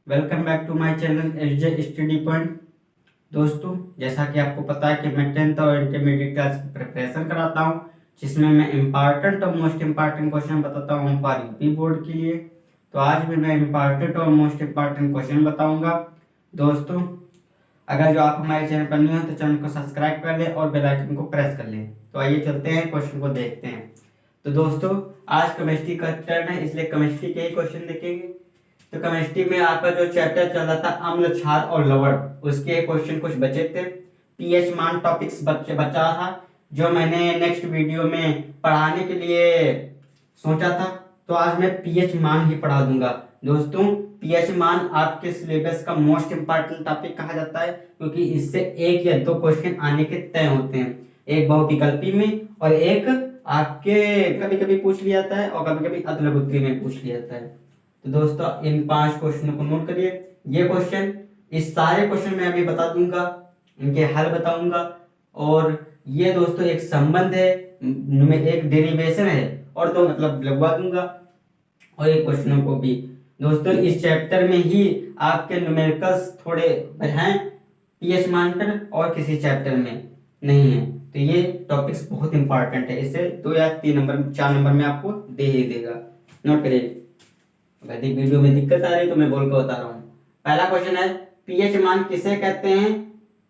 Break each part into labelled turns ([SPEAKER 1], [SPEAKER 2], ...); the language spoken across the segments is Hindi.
[SPEAKER 1] Welcome back to my channel SJ study point. दोस्तों, जैसा कि आपको पता है कि मैं 10th और इंटरमीडिएट क्लास की प्रिपरेशन कराता हूं, जिसमें मैं इम्पॉर्टेंट और मोस्ट इम्पॉर्टेंट क्वेश्चन बताता हूं फॉर यूपी बोर्ड के लिए। तो आज भी मैं इम्पॉर्टेंट और मोस्ट इम्पॉर्टेंट क्वेश्चन बताऊंगा। दोस्तों, अगर जो आप हमारे चैनल पर न्यू हैं तो चैनल को सब्सक्राइब कर लें और बेल आइकन को प्रेस कर लें। तो आइए चलते हैं, क्वेश्चन को देखते हैं। तो दोस्तों, आज केमिस्ट्री का टर्न है, इसलिए केमिस्ट्री के ही क्वेश्चन देखेंगे। तो केमिस्ट्री में आपका जो चैप्टर चल रहा था अम्ल, क्षार और लवण, उसके क्वेश्चन कुछ बचे थे। पीएच मान टॉपिक्स बचा था, जो मैंने नेक्स्ट वीडियो में पढ़ाने के लिए सोचा था। तो आज मैं पीएच मान ही पढ़ा दूंगा। दोस्तों, पीएच मान आपके सिलेबस का मोस्ट इंपॉर्टेंट टॉपिक कहा जाता है, क्योंकि इससे एक या दो क्वेश्चन आने के तय होते हैं, एक बहुविकल्पी में और एक आपके कभी कभी पूछ लिया जाता है और कभी कभी अदला-बदली में पूछ लिया जाता है। तो दोस्तों, इन 5 क्वेश्चनों को नोट करिए। ये क्वेश्चन, इस सारे क्वेश्चन मैं अभी बता दूंगा, इनके हल बताऊंगा। और ये दोस्तों एक संबंध है, एक डेरिवेशन है, और दो मतलब लगवा दूंगा। और ये क्वेश्चनों को भी दोस्तों इस चैप्टर में ही आपके न्यूमेरिकल्स थोड़े हैं पीएच मान पर, और किसी चैप्टर में नहीं है। तो ये टॉपिक्स बहुत इंपॉर्टेंट है, इसे 2 या 3 नंबर 4 नंबर में आपको दे ही देगा। नोट करिए। यदि वीडियो में दिक्कत आ रही तो मैं बोल के बता रहा हूँ। पहला क्वेश्चन है, पीएच मान किसे कहते हैं?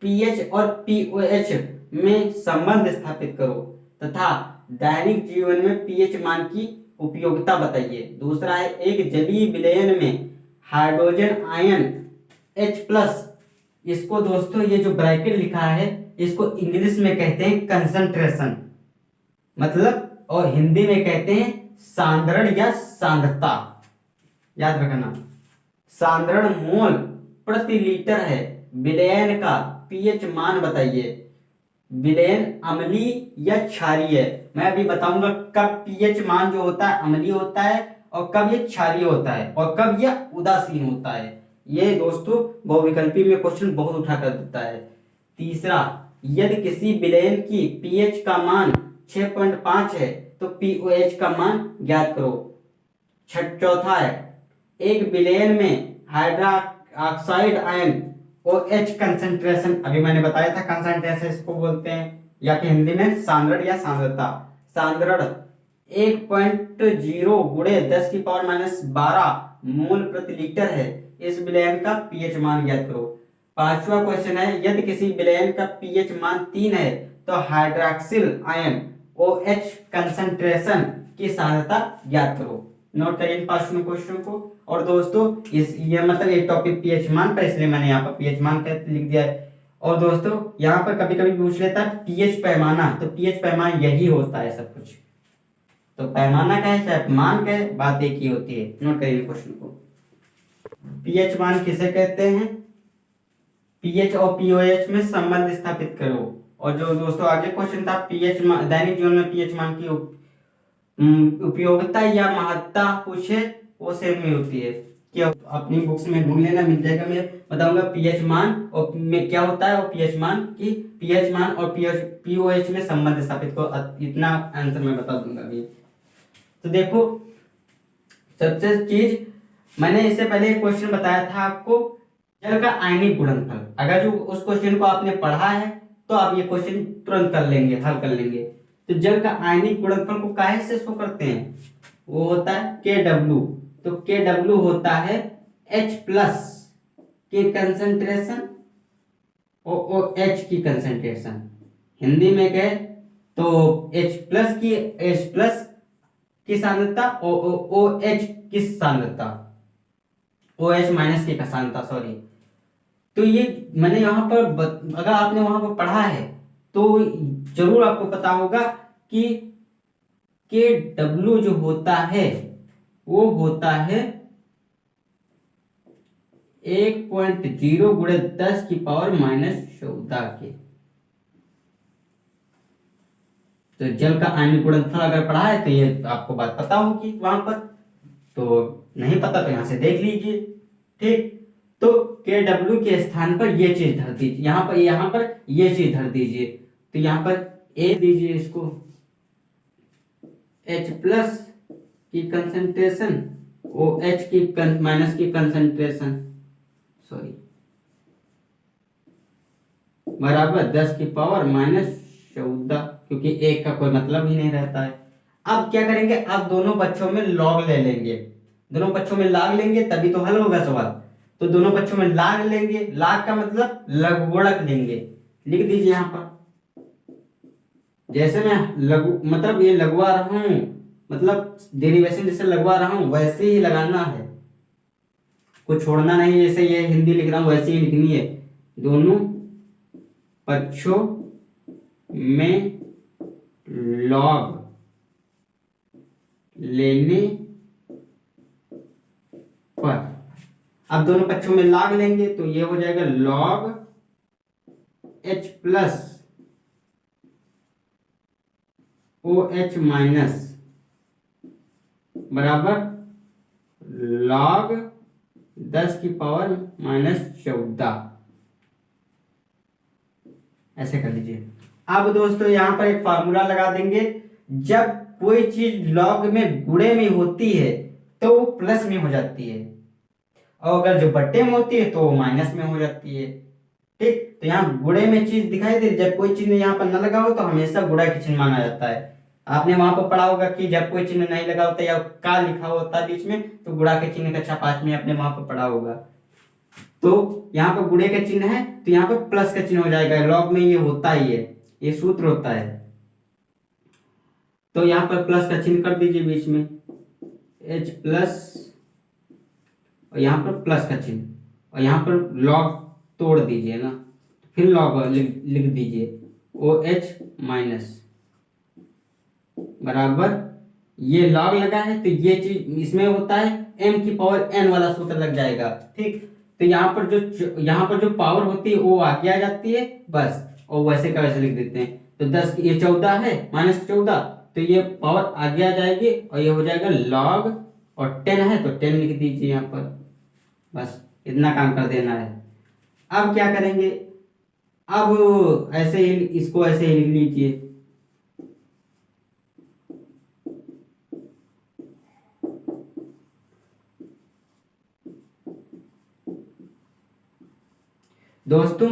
[SPEAKER 1] पीएच और पीओएच में संबंध स्थापित करो तथा दैनिक जीवन में पीएच मान की उपयोगिता बताइए। दूसरा है, एक जलीय विलयन में हाइड्रोजन आयन H+, इसको दोस्तों ये जो ब्रैकेट लिखा है इसको इंग्लिश में कहते हैं कंसंट्रेशन, मतलब, और हिंदी में कहते हैं सांद्रण या सांद्रता। याद रखना, सांद्रण मोल प्रति लीटर है। विलयन का पीएच मान बताइए। विलयन अम्लीय या क्षारीय है। मैं अभी बताऊंगा कब पीएच मान जो होता है अम्लीय होता है और कब ये क्षारीय होता है और कब यह उदासीन होता है। ये दोस्तों बहुविकल्पी में क्वेश्चन बहुत उठा कर देता है। तीसरा, यदि किसी विलयन की पीएच का मान 6.5 है तो पीओएच का मान ज्ञात करो। चौथा है, एक विलयन में हाइड्रोक्साइड आयन OH कंसंट्रेशन, अभी मैंने बताया था कंसंट्रेशन इसको बोलते हैं, या कि हिंदी में सांद्रण या सांद्रता। सांद्रण 1.0 गुणे 10⁻12 मोल प्रति लीटर है। इस विलयन का पीएच मान ज्ञात करो। पांचवा क्वेश्चन है, यदि किसी विलयन का पीएच मान 3 है तो हाइड्रोक्सिल आयन OH कंसंट्रेशन की सांद्रता ज्ञात करो। नोट करिए इन 5 क्वेश्चन को। और दोस्तों, इस ये मतलब एक टॉपिक पीएच मान पर, इसलिए मैंने यहाँ पर पीएच मान का लिख दिया है। और दोस्तों, यहाँ पर कभी कभी पूछ लेता है पीएच पैमाना, तो पीएच पैमाना यही होता है सब कुछ। तो पैमाना का है चाहे मान का है, बात एक ही होती है। नोट करिए क्वेश्चन को। पीएच मान किसे कहते हैं? पीएच और पीओएच में संबंध स्थापित करो। और जो दोस्तों आगे क्वेश्चन था, पीएच दैनिक जीवन में पीएच मान की उपयोगिता या महत्ता पूछे, वो सेम ही होती है। क्या अपनी बुक्स में ढूंढ लेना, मिल जाएगा। मैं बताऊंगा पीएच मान और में क्या होता है, और पीएच मान की पीएच मान और पीओएच में संबंध स्थापित को, इतना आंसर मैं बता दूंगा अभी। तो देखो, सबसे चीज मैंने इससे पहले एक क्वेश्चन बताया था आपको, जल का आयनिक गुणनफल। अगर जो उस क्वेश्चन को आपने पढ़ा है तो आप ये क्वेश्चन तुरंत कर लेंगे, हल कर लेंगे। तो जल का आयनिक गुणनफल को काहे से शो करते हैं? वो होता है KW। तो KW होता है H+ की कंसंट्रेशन और OH की कंसंट्रेशन। हिंदी में कहे तो H+ की सांद्रता और OH की सांद्रता, OH- की सांद्रता, सॉरी। तो ये मैंने यहाँ पर अगर आपने वहां पर पढ़ा है तो जरूर आपको पता होगा कि KW जो होता है वो होता है 1.0 गुणे 10⁻14 के। तो जल का आयनिक गुणनफल अगर पढ़ा है तो ये आपको बात पता होगी वहां पर। तो नहीं पता तो यहां से देख लीजिए, ठीक। तो KW के स्थान पर ये चीज धर दीजिए, यहाँ पर ये चीज धर दीजिए। तो यहाँ पर A दीजिए इसको, H+ की कंसंट्रेशन, OH की माइनस की कंसंट्रेशन, सॉरी बराबर 10 की पावर -14, क्योंकि एक का कोई मतलब ही नहीं रहता है। अब क्या करेंगे, अब दोनों पक्षों में लॉग ले लेंगे, दोनों पक्षों में लॉग लेंगे तभी तो हल होगा सवाल। तो दोनों पक्षों में लॉग लेंगे, लॉग का मतलब लघुगुणक लेंगे, लिख दीजिए यहाँ पर। जैसे मैं लघु मतलब ये लगवा रहा हूं, मतलब डेरिवेशन जैसे लगवा रहा हूं वैसे ही लगाना है, कुछ छोड़ना नहीं। जैसे ये हिंदी लिख रहा हूं वैसे ही लिखनी है। दोनों पक्षों में लॉग लेने पर, अब दोनों पक्षों में लॉग लेंगे तो ये हो जाएगा log h plus OH minus बराबर log 10 की पावर -14, ऐसे कर लीजिए। अब दोस्तों यहां पर एक फार्मूला लगा देंगे, जब कोई चीज लॉग में गुणे में होती है तो वो प्लस में हो जाती है, और अगर जो बट्टे में होती है तो वो माइनस में हो जाती है। ठीक, तो यहाँ गुणे में चीज दिखाई दे, जब कोई चिन्ह यहाँ पर न लगा हो तो हमेशा गुणा के चिन्ह माना जाता है। आपने वहां पर पढ़ा होगा कि जब कोई चिन्ह नहीं लगा होता या का लिखा होता है बीच में तो गुणा के चिन्ह कक्षा 5 में आपने वहां पर पढ़ा होगा। तो यहाँ पर गुणे का चिन्ह है तो यहाँ पर प्लस का चिन्ह हो जाएगा, लॉग में ये होता ही है, ये सूत्र होता है। तो यहाँ पर प्लस का चिन्ह कर दीजिए बीच में, H प्लस, और यहाँ पर प्लस का चिन्ह, और यहाँ पर लॉग तोड़ दीजिए ना, फिर लॉग लिख दीजिए OH माइनस बराबर, ये लॉग लगा है तो ये चीज इसमें होता है m की पावर n वाला सूत्र लग जाएगा। ठीक, तो यहाँ पर जो पावर होती है वो आगे आ जाती है बस, और वैसे का वैसे लिख देते हैं। तो 10 ये 14 है -14, तो ये पावर आगे आ जाएगी और ये हो जाएगा log, और 10 है तो 10 लिख दीजिए यहाँ पर, बस इतना काम कर देना है। अब क्या करेंगे, अब ऐसे ही इसको ऐसे ही लिख लीजिए। दोस्तों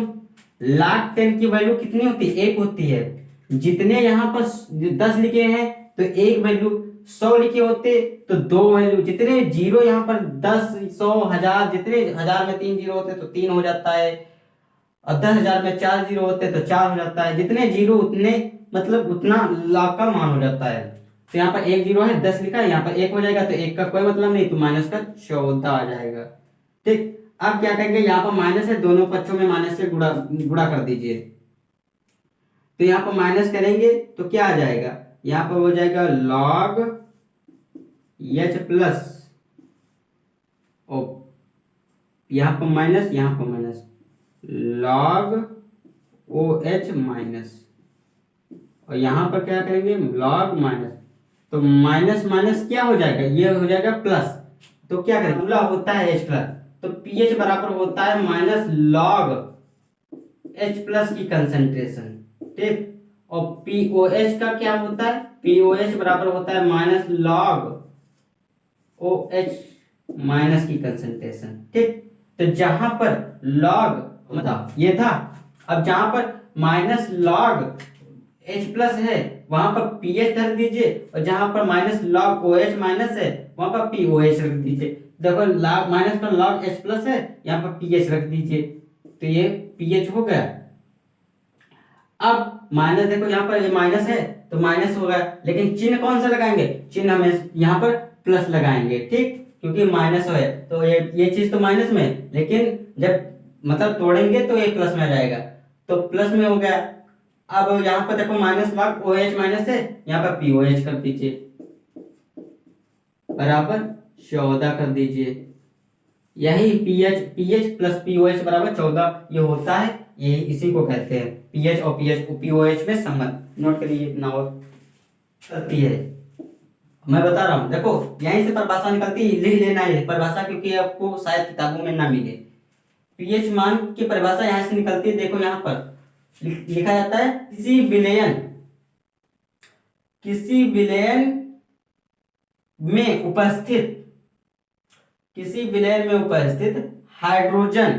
[SPEAKER 1] log 10 की वैल्यू कितनी होती है, 1 होती है। जितने यहाँ पर 10 लिखे हैं तो 1 वैल्यू, 100 लिखे होते तो 2 वैल्यू, जितने जीरो यहाँ पर 10, 100, 1000, जितने 1000 में 3 जीरो होते तो 3 हो जाता है, और 10,000 में 4 जीरो होते तो 4 हो जाता है। जितने जीरो उतने मतलब उतना log का मान हो जाता है। तो यहाँ पर 1 जीरो है, 10 लिखा है, यहाँ पर 1 हो जाएगा तो 1 का कोई मतलब नहीं, तो माइनस का 14 आ जाएगा। ठीक, अब क्या करेंगे, यहाँ पर माइनस है, दोनों पक्षों में माइनस से गुणा कर दीजिए। तो यहाँ पर माइनस करेंगे तो क्या आ जाएगा, यहाँ पर हो जाएगा log H प्लस, यहाँ पर माइनस, यहाँ पर माइनस, log OH माइनस, और यहाँ पर क्या करेंगे log माइनस, तो माइनस माइनस क्या हो जाएगा, ये हो जाएगा प्लस। तो क्या करेंगे, फॉर्मूला होता है H प्लस, तो pH बराबर होता है माइनस log H प्लस की कंसंट्रेशन। ठीक, और POH का क्या होता है, POH बराबर होता है माइनस log OH माइनस की कंसंट्रेशन। ठीक, तो जहां पर log मतलब ये था, अब जहां पर माइनस log H प्लस है वहां पर pH रख दीजिए, और जहां पर माइनस log OH माइनस है वहां पर POH रख दीजिए। देखो माइनस पर log H प्लस है, यहाँ पर pH रख दीजिए, तो ये pH हो गया। अब माइनस देखो यहाँ पर ये माइनस है तो माइनस हो गया, लेकिन चिन्ह कौन सा लगाएंगे, चिन्ह हमें यहाँ पर प्लस लगाएंगे। ठीक, क्योंकि माइनस है तो ये चीज तो माइनस में, लेकिन जब मतलब तोड़ेंगे तो ये प्लस में आ जाएगा, तो प्लस में हो गया। अब यहाँ पर देखो माइनस log OH माइनस है, यहाँ पर POH कर दीजिए बराबर 14 कर दीजिए। यही pH प्लस POH बराबर 14 ये होता है, ये इसी को कहते हैं pH और POH में संबंध। नोट करिए इतना और करती है, मैं बता रहा हूँ। देखो यहीं से परिभाषा निकलती है, लिख लेना है परिभाषा, क्योंकि आपको शायद किताबों में ना मिले। pH मान की परिभाषा यहाँ से निकलती है। देखो यहाँ पर लिखा जाता है किसी विलयन में उपस्थित हाइड्रोजन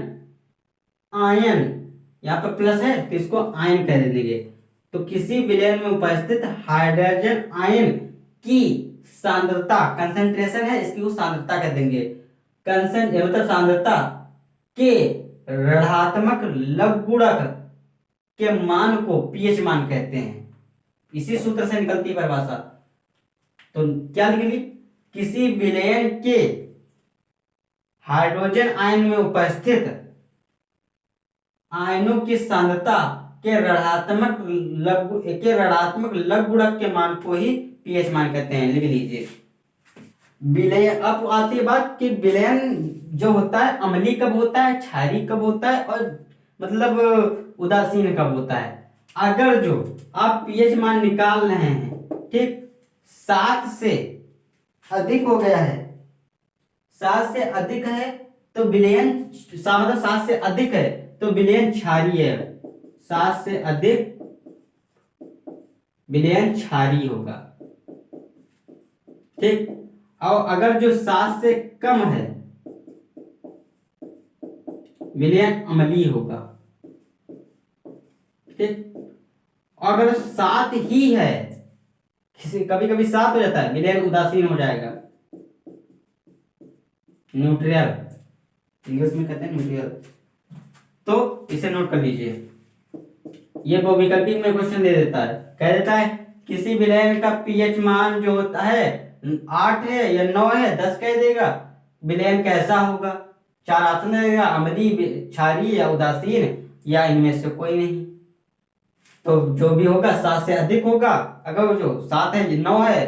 [SPEAKER 1] आयन, यहाँ पर प्लस है तो इसको आयन कह देंगे। तो किसी विलयन में उपस्थित हाइड्रोजन आयन की सांद्रता, कंसंट्रेशन है इसकी, वो सांद्रता कह देंगे। मतलब सांद्रता के ऋणात्मक लघुगुणक के मान को पीएच मान कहते हैं। इसी सूत्र से निकलती है परिभाषा। तो क्या लिखेंगे, किसी विलयन के हाइड्रोजन आयन में उपस्थित आयनों की सांद्रता के ऋणात्मक लघुगुणक के मान को ही पीएच मान कहते हैं। लिख लीजिए विलयन। अब आती है बात कि विलयन जो होता है अम्लीय कब होता है, क्षारीय कब होता है, और मतलब उदासीन कब होता है। अगर जो आप पीएच मान निकाल रहे हैं, ठीक, 7 से अधिक हो गया है, 7 से अधिक है तो विलयन, मतलब 7 से अधिक है तो विलयन क्षारीय है। 7 से अधिक विलयन क्षारीय होगा, ठीक। और अगर जो 7 से कम है विलयन अम्लीय होगा, ठीक। अगर 7 ही है, कभी कभी 7 हो जाता है, विलयन उदासीन हो जाएगा, न्यूट्रल, इंग्लिश में कहते हैं न्यूट्रल। तो इसे नोट कर लीजिए। ये बहुविकल्पी में क्वेश्चन दे देता है, कह देता है किसी विलयन का पीएच मान जो होता है 8 है या 9 है, 10 कह देगा, विलयन कैसा होगा। 4 ऑप्शन देगा, अम्लीय, क्षारीय या उदासीन, या इनमें से कोई नहीं। तो जो भी होगा 7 से अधिक होगा, अगर जो 7 है 9 है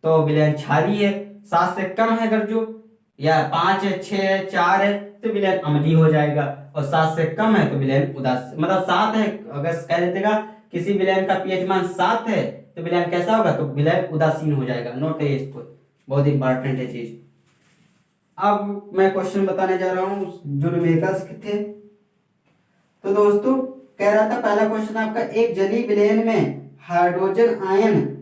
[SPEAKER 1] तो विलयन क्षारीय है। 7 से कम है अगर जो, या 5 है, 6 है, 4 है तो विलयन अम्लीय हो जाएगा। और 7 से कम है तो विलयन उदासीन, मतलब 7 है, अगर कह देगा किसी विलयन का पीएच मान 7 है तो विलयन कैसा होगा, तो विलयन उदासीन हो जाएगा। नोट है इसको, बहुत इंपॉर्टेंट है चीज। अब मैं क्वेश्चन बताने जा रहा हूँ जो न्यूमेरिकल्स के थे। तो दोस्तों कह रहा था पहला क्वेश्चन आपका, एक जलीय विलयन में हाइड्रोजन आयन,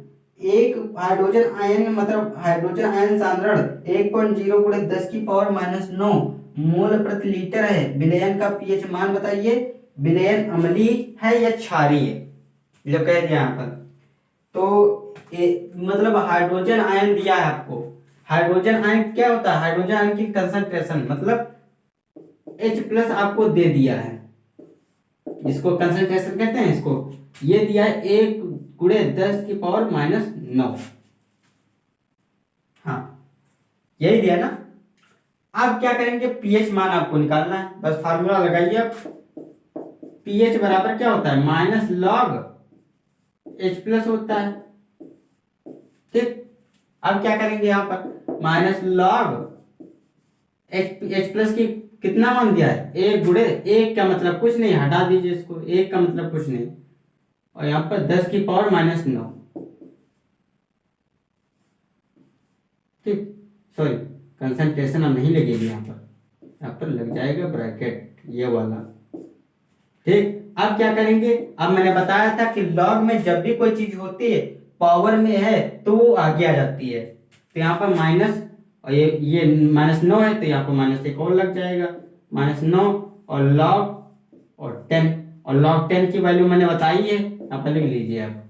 [SPEAKER 1] मतलब हाइड्रोजन आयन सांद्रण 1.0 गुणे 10 की पावर -9 मोल प्रति लीटर है। विलयन का पीएच मान बताइए, विलयन अम्लीय है या क्षारीय, जो कह दिया यहाँ पर। तो मतलब हाइड्रोजन आयन दिया है आपको। हाइड्रोजन आयन क्या होता है, हाइड्रोजन आयन की कंसंट्रेशन, मतलब H+ आपको दे दिया है, इसको कंसंट्रेशन कहते हैं। इसको ये दिया है 1 गुणे 10 की पावर -9, हाँ यही दिया ना। अब क्या करेंगे, पीएच मान आपको निकालना है, बस फार्मूला लगाइए आप। पीएच बराबर क्या होता है, -log H+ होता है, ठीक। अब क्या करेंगे यहाँ पर, -log H+ की कितना मान दिया है, 1 गुणे 1 का मतलब कुछ नहीं, हटा दीजिए इसको, 1 का मतलब कुछ नहीं, और यहाँ पर 10 की पावर -9, ठीक। सॉरी, कंसंट्रेशन अब नहीं लगेगी यहाँ पर लग जाएगा ब्रैकेट ये वाला, ठीक। अब क्या करेंगे, अब मैंने बताया था कि लॉग में जब भी कोई चीज होती है पावर में है तो वो आगे आ जाती है। तो यहाँ पर माइनस, और ये -9 है तो यहाँ पर -1 और लग जाएगा, -9 और log और 10, और log 10 की वैल्यू मैंने बताई है, यहाँ पर लिख लीजिए आप,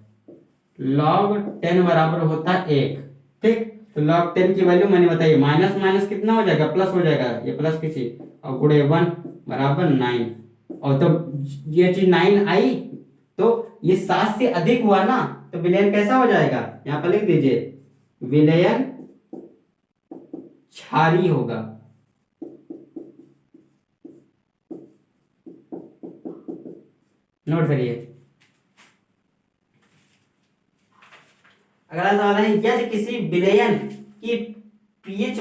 [SPEAKER 1] log 10 बराबर होता है 1, ठीक। तो log 10 की वैल्यू मैंने बताई, माइनस माइनस कितना हो जाएगा, प्लस हो जाएगा, ये प्लस की चीज, और गुणे 1 बराबर 9, और तो ये चीज 9 आई तो ये 7 से अधिक हुआ ना, तो विलयन कैसा हो जाएगा, यहाँ पर लिख दीजिए, विलयन क्षारीय होगा। नोट करिए। अगला सवाल है, यदि किसी विलयन की पीएच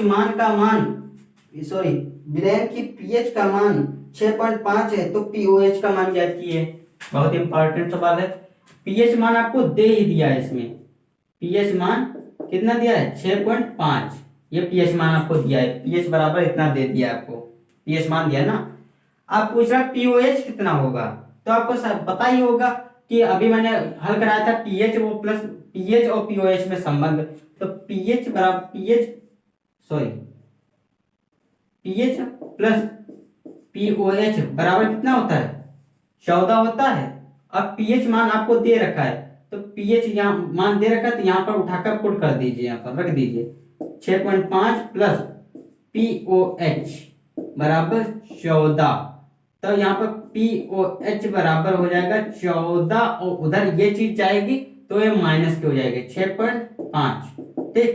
[SPEAKER 1] विलयन की पीएच का मान 6.5 है तो पीओएच का मान ज्ञात कीजिए। बहुत इंपॉर्टेंट सवाल है। पीएच मान आपको दे ही दिया है, इसमें पीएच मान कितना दिया है, 6.5, ये पीएच मान आपको दिया है, पीएच बराबर इतना दे दिया आपको, पीएच मान दिया ना। आप पूछ रहा पीओएच कितना होगा, तो आपको पता ही होगा कि अभी मैंने हल कराया था पीएच वो प्लस पीएच और पीओएच में संबंध, तो पीएच बराबर पीएच प्लस POH बराबर कितना होता है, 14 होता है। अब pH मान आपको दे रखा है, तो pH यहाँ मान दे रखा है, तो यहाँ पर उठाकर पुट कर दीजिए, यहाँ पर रख दीजिए 6.5 प्लस POH बराबर 14। तो यहाँ पर POH बराबर हो जाएगा 14 और उधर ये चीज जाएगी तो ये माइनस की हो जाएगी 6.5। ठीक,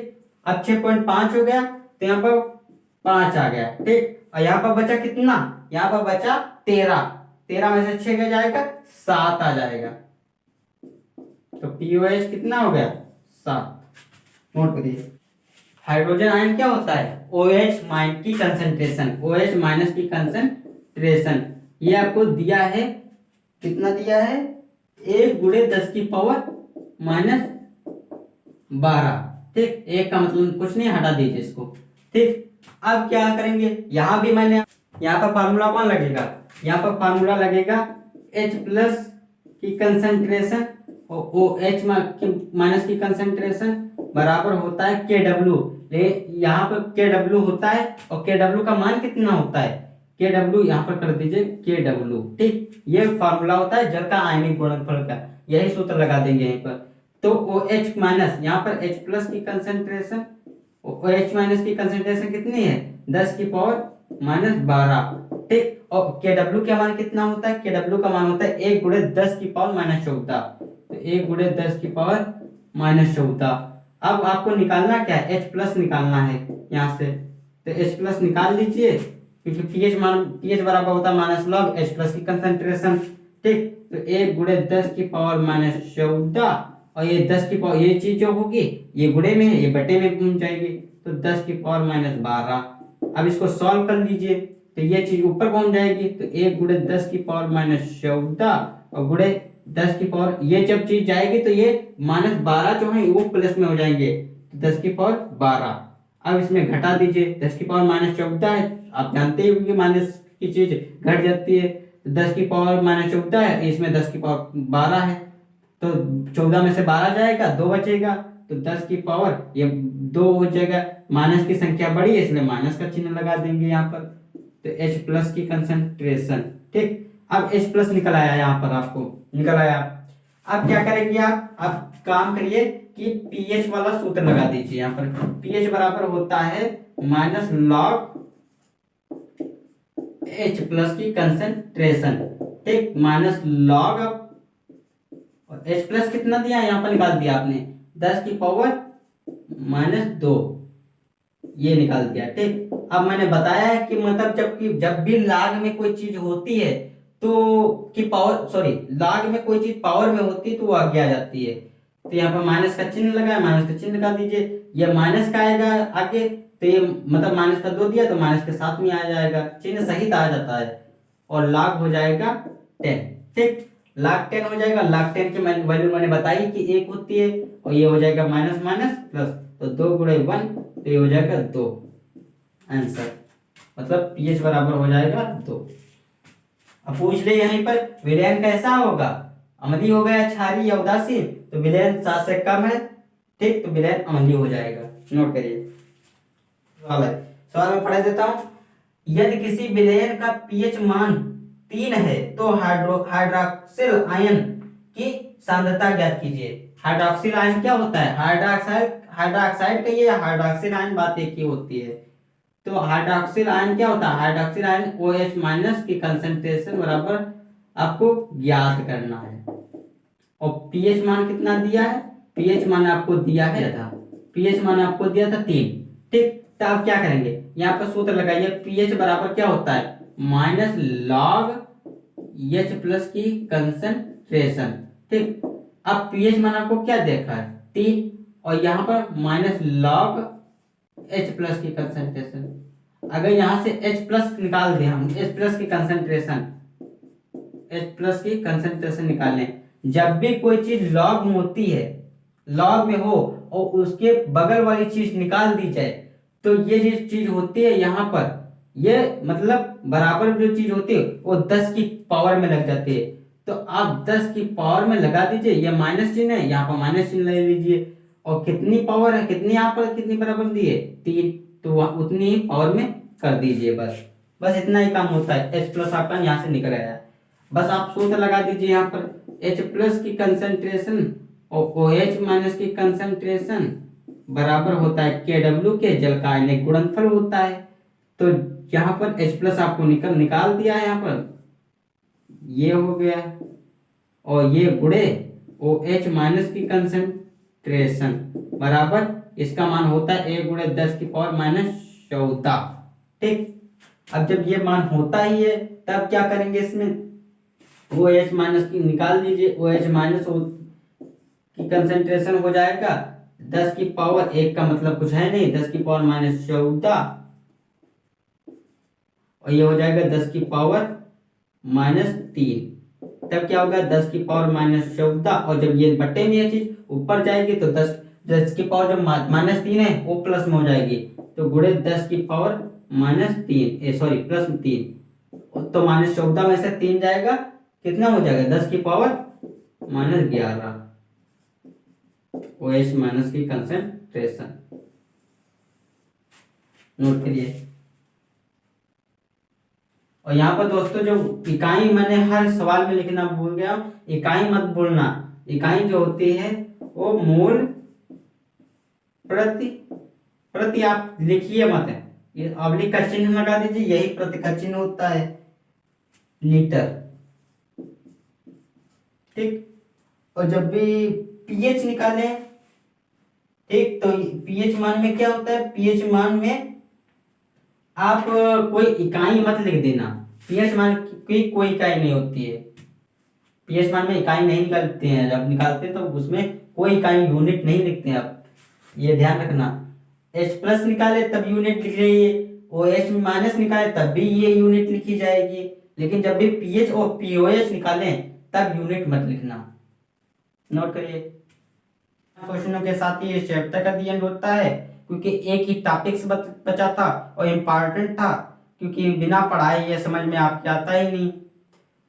[SPEAKER 1] अब 6.5 हो गया तो यहाँ पर 5 आ गया। ठीक, और यहाँ पर बचा कितना, यहाँ पर बचा 13। 13 में से 6 क्या जाएगा, 7 आ जाएगा। तो POH कितना हो गया, 7। नोट करिए। हाइड्रोजन आयन क्या होता है, OH माइनस की कंसंट्रेशन, OH माइनस की कंसंट्रेशन। ये आपको दिया है, कितना दिया है, 1 गुणे 10 की पावर माइनस 12। ठीक, एक का मतलब कुछ नहीं, हटा दीजिए इसको। ठीक, अब क्या करेंगे, यहां भी मैंने, यहाँ पर फार्मूला कौन लगेगा, यहाँ पर फार्मूला लगेगा H प्लस की कंसंट्रेशन और OH माइनस की कंसंट्रेशन बराबर होता है KW। यहाँ पर KW होता है और KW का मान कितना होता है, KW यहाँ पर कर दीजिए KW। ठीक, ये फार्मूला होता है जल का आयनिक गुणनफल का, यही सूत्र लगा देंगे यहीं पर। तो OH माइनस, यहाँ पर H प्लस की कंसंट्रेशन, OH माइनस की कंसंट्रेशन कितनी है, 10 की पावर माइनस 12। ठीक, और KW का मान कितना होता है, KW का मान होता है 1 गुणे 10 की पावर माइनस 14। तो 1 गुणे 10 की पावर माइनस 14। अब आपको निकालना क्या है, H प्लस निकालना है यहाँ से, तो H प्लस निकाल लीजिए, क्योंकि pH बराबर होता है माइनस लॉग H प्लस की कंसंट्रेशन। ठीक, तो 1 गुणे 10 की पावर माइनस 14 और ये 10 की पावर, ये चीज जो होगी ये गुणे में है, ये बटे में पहुंच जाएगी, तो 10 की पावर माइनस 12। अब इसको सॉल्व कर लीजिए तो ये चीज ऊपर पहुंच जाएगी, तो 1 गुणे 10 की पावर माइनस 14 और गुणे 10 की पावर, ये जब चीज जाएगी तो ये माइनस 12 जो है वो प्लस में हो जाएंगे, तो 10 की पावर 12। अब इसमें घटा दीजिए, 10 की पावर माइनस 14 है, आप जानते ही कि माइनस की चीज घट जाती है, तो 10 की पावर माइनस 14 है, इसमें 10 की पावर 12 है, तो 14 में से 12 जाएगा, 2 बचेगा, तो 10 की पावर ये 2 हो जाएगा। माइनस की संख्या बड़ी है इसलिए माइनस का चिन्ह लगा देंगे यहाँ पर, तो H प्लस की कंसंट्रेशन। ठीक, अब H प्लस निकल आया, यहाँ पर आपको निकल आया। अब क्या करेंगे आप काम करिए कि pH वाला सूत्र लगा दीजिए। यहाँ पर pH बराबर होता है माइनस लॉग H प्लस की कंसंट्रेशन। ठीक, माइनस लॉग और H प्लस कितना दिया, यहाँ पर निकाल दिया आपने 10 की पावर माइनस 2, ये निकाल दिया। ठीक, अब मैंने बताया है कि मतलब जब भी लाग में कोई चीज होती है तो कि पावर, सॉरी, लाग में कोई चीज पावर में होती है तो वो आगे आ जाती है, तो यहाँ पर माइनस का चिन्ह लगा है, माइनस का चिन्ह लगा दीजिए। ये माइनस का आएगा आगे, तो ये मतलब माइनस का 2 दिया तो माइनस के साथ में आ जाएगा, चिन्ह सहित आ जाता है, और लाग हो जाएगा 10। ठीक, लाग 10 हो जाएगा। लाग 10 की वैल्यू मैंने बताई कि 1 होती है, और ये हो जाएगा माइनस माइनस प्लस, तो 2 गुणे 1, तो ये हो जाएगा 2 आंसर, मतलब pH बराबर हो जाएगा 2। अब पूछ ले यहीं पर विलयन कैसा होगा, अम्लीय हो गया, क्षारीय या उदासीन, तो विलयन 7 से कम है। ठीक, तो विलयन अम्लीय हो जाएगा। नोट करिए सवाल में पढ़ा देता हूं। यदि किसी विलयन का pH मान 3 है तो हाइड्रोक्सिल आयन की सांद्रता ज्ञात कीजिए। हाइड्रोक्सिल आयन क्या होता है, हाइड्रोक्साइड कहिए या हाइड्रोक्सिल आयन, बात एक ही होती है। तो हाइड्रोक्सिल आयन क्या होता है, हाइड्रोक्सिल आयन OH माइनस की कंसंट्रेशन बराबर आपको ज्ञात करना है। और pH मान कितना दिया है, pH मान आपको दिया है था, pH मान आपको दिया था 3। ठीक, तो आप क्या करेंगे, यहाँ पर सूत्र लगाइए, pH बराबर क्या होता है, माइनस लॉग H प्लस की कंसंट्रेशन। ठीक, अब pH मान आपको क्या देखा है 3, और यहाँ पर माइनस लॉग H प्लस की कंसंट्रेशन। अगर यहाँ से H प्लस निकाल दें हम, H प्लस की कंसंट्रेशन निकाल लें, जब भी कोई चीज लॉग में होती है, लॉग में हो और उसके बगल वाली चीज निकाल दी जाए, तो ये जो चीज होती है यहाँ पर, ये मतलब बराबर जो चीज होती है वो 10 की पावर में लग जाती है, तो आप 10 की पावर में लगा दीजिए। ये माइनस चिन्ह है, यहाँ पर माइनस चिन्ह ले लीजिए, और कितनी पावर है, कितनी यहाँ पर कितनी बराबर दी है 3, तो उतनी ही पावर में कर दीजिए, बस बस इतना ही काम होता है। H प्लस आपका यहाँ से निकल आया है। बस आप सूत्र लगा दीजिए यहाँ पर H प्लस की कंसेंट्रेशन और OH माइनस की कंसेंट्रेशन बराबर होता है KW के जल का आयनिक गुणनफल होता है। तो यहाँ पर H प्लस आपको निकाल दिया है, यहाँ पर ये हो गया और ये गुणे OH माइनस की कंसेंट्रेशन बराबर इसका मान होता है 1 गुणे 10 की पावर -14। ठीक, अब जब ये मान होता ही है तब क्या करेंगे, इसमें OH माइनस की निकाल दीजिए। OH माइनस की कंसेंट्रेशन हो जाएगा 10 की पावर 1 का मतलब कुछ है नहीं, 10 की पावर -14 और ये हो जाएगा 10 की पावर -3। तब क्या होगा 10 की पावर -14 और जब ये बट्टे में ये चीज ऊपर जाएगी तो 10 की पावर जो -3 है वो प्लस में हो जाएगी, तो गुणे 10 की पावर -3 सॉरी +3, तो -14 में से 3 जाएगा, कितना हो जाएगा 10 की पावर -11 OH माइनस की कंसेंट्रेशन। नोट करिए। और यहाँ पर दोस्तों जो इकाई मैंने हर सवाल में लिखना भूल गया, इकाई मत भूलना। इकाई जो होती है वो मोल प्रति आप लिखिए मत, ये ऑब्लिक का चिन्ह लगा दीजिए, यही प्रति का चिन्ह होता है लीटर। ठीक, और जब भी पीएच निकालें, ठीक, तो पीएच मान में क्या होता है, पीएच मान में आप कोई इकाई मत लिख देना। पीएच मान की कोई इकाई नहीं होती है, पीएच मान में इकाई नहीं निकालते हैं, जब निकालते हैं तो उसमें कोई इकाई यूनिट नहीं लिखते हैं आप, ये ध्यान रखना। H प्लस निकाले तब यूनिट लिख रही OH माइनस निकाले तब भी ये यूनिट लिखी जाएगी, लेकिन जब भी पीएच और पीओएच निकालें तब यूनिट मत लिखना। नोट करिए। क्वेश्चनों के साथ ही ये चैप्टर का दी एंड होता है, क्योंकि एक ही टॉपिक्स बचा था और इम्पॉर्टेंट था, क्योंकि बिना पढ़ाए ये समझ में आपके आता ही नहीं।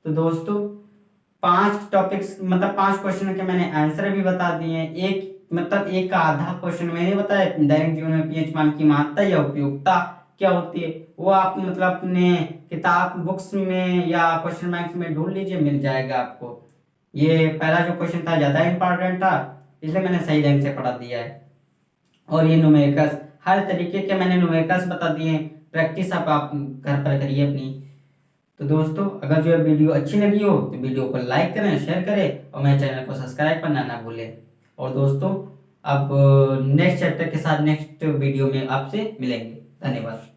[SPEAKER 1] तो दोस्तों 5 टॉपिक्स मतलब 5 क्वेश्चन के मैंने आंसर भी बता दिए हैं। एक मतलब एक का आधा क्वेश्चन मैंने बताया दैनिक जीवन में पीएच मान की महत्ता या उपयोगिता क्या होती है, वो आप मतलब अपने किताब बुक्स में या क्वेश्चन बैंक्स में ढूंढ लीजिए, मिल जाएगा आपको। ये पहला जो क्वेश्चन था ज्यादा इंपॉर्टेंट था, इसलिए मैंने सही ढंग से पढ़ा दिया है। और ये न्यूमेरिकल्स हर तरीके के मैंने न्यूमेरिकल्स बता दिए हैं, प्रैक्टिस आप घर पर करिए अपनी। तो दोस्तों अगर जो वीडियो अच्छी लगी हो तो वीडियो को लाइक करें, शेयर करें और मेरे चैनल को सब्सक्राइब करना ना भूलें। और दोस्तों अब नेक्स्ट चैप्टर के साथ नेक्स्ट वीडियो में आपसे मिलेंगे। धन्यवाद।